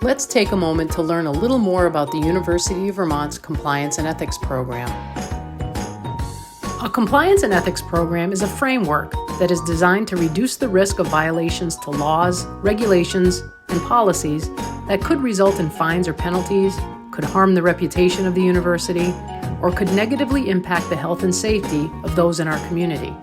Let's take a moment to learn a little more about the University of Vermont's Compliance and Ethics program. A Compliance and Ethics program is a framework that is designed to reduce the risk of violations to laws, regulations, and policies that could result in fines or penalties, could harm the reputation of the university, or could negatively impact the health and safety of those in our community.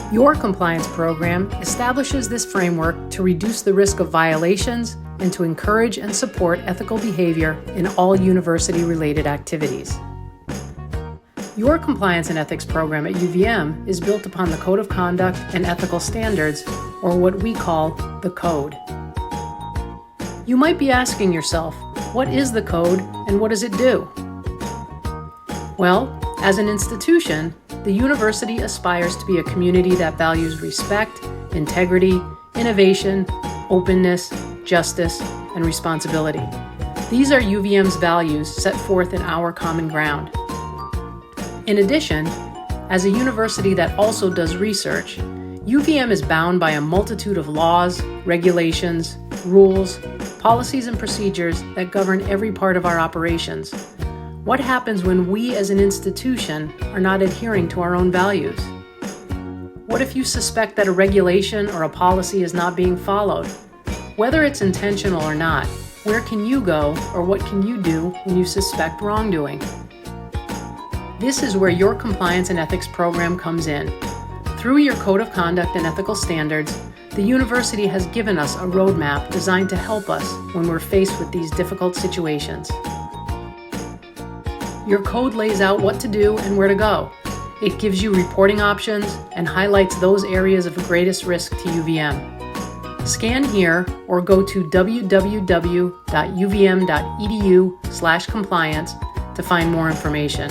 Your compliance program establishes this framework to reduce the risk of violations and to encourage and support ethical behavior in all university-related activities. Your Compliance and Ethics program at UVM is built upon the Code of Conduct and Ethical Standards, or what we call the Code. You might be asking yourself, what is the Code and what does it do? Well, as an institution, the university aspires to be a community that values respect, integrity, innovation, openness, justice, and responsibility. These are UVM's values set forth in our common ground. In addition, as a university that also does research, UVM is bound by a multitude of laws, regulations, rules, policies, and procedures that govern every part of our operations. What happens when we as an institution are not adhering to our own values? What if you suspect that a regulation or a policy is not being followed? Whether it's intentional or not, where can you go or what can you do when you suspect wrongdoing? This is where your Compliance and Ethics program comes in. Through your Code of Conduct and Ethical Standards, the university has given us a roadmap designed to help us when we're faced with these difficult situations. Your code lays out what to do and where to go. It gives you reporting options and highlights those areas of greatest risk to UVM. Scan here or go to www.uvm.edu/compliance to find more information.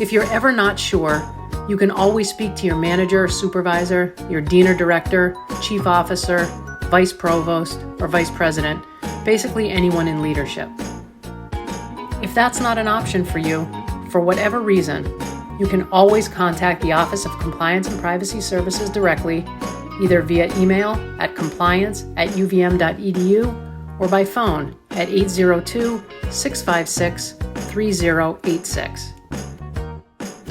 If you're ever not sure, you can always speak to your manager or supervisor, your dean or director, chief officer, vice provost, or vice president, basically anyone in leadership. If that's not an option for you, for whatever reason, you can always contact the Office of Compliance and Privacy Services directly, either via email at compliance@uvm.edu or by phone at 802-656-3086.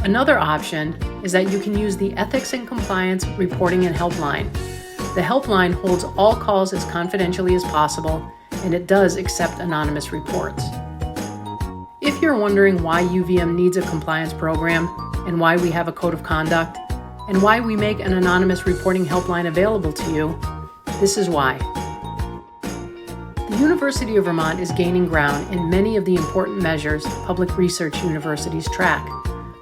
Another option is that you can use the Ethics and Compliance Reporting and Helpline. The helpline holds all calls as confidentially as possible, and it does accept anonymous reports. If you're wondering why UVM needs a compliance program and why we have a code of conduct and why we make an anonymous reporting helpline available to you, this is why. The University of Vermont is gaining ground in many of the important measures public research universities track: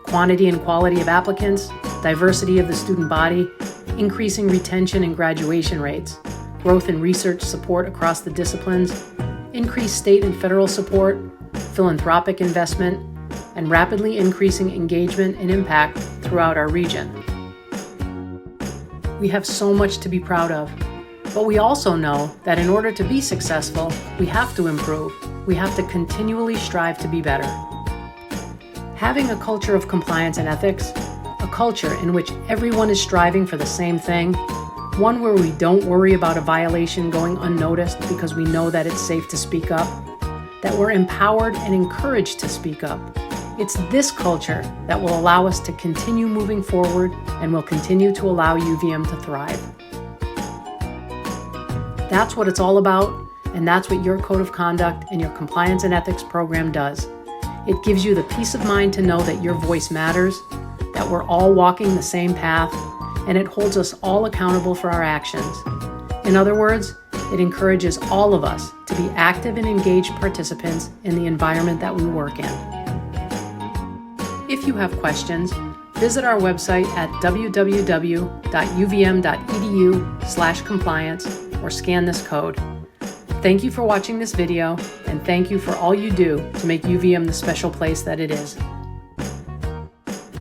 quantity and quality of applicants, diversity of the student body, increasing retention and graduation rates, growth in research support across the disciplines, increased state and federal support, philanthropic investment, and rapidly increasing engagement and impact throughout our region. We have so much to be proud of, but we also know that in order to be successful, we have to improve. We have to continually strive to be better. Having a culture of compliance and ethics, a culture in which everyone is striving for the same thing, one where we don't worry about a violation going unnoticed because we know that it's safe to speak up, that we're empowered and encouraged to speak up. It's this culture that will allow us to continue moving forward and will continue to allow UVM to thrive. That's what it's all about, and that's what your Code of Conduct and your Compliance and Ethics program does. It gives you the peace of mind to know that your voice matters, that we're all walking the same path, and it holds us all accountable for our actions. In other words, it encourages all of us to be active and engaged participants in the environment that we work in. If you have questions, visit our website at www.uvm.edu/compliance or scan this code. Thank you for watching this video, and thank you for all you do to make UVM the special place that it is.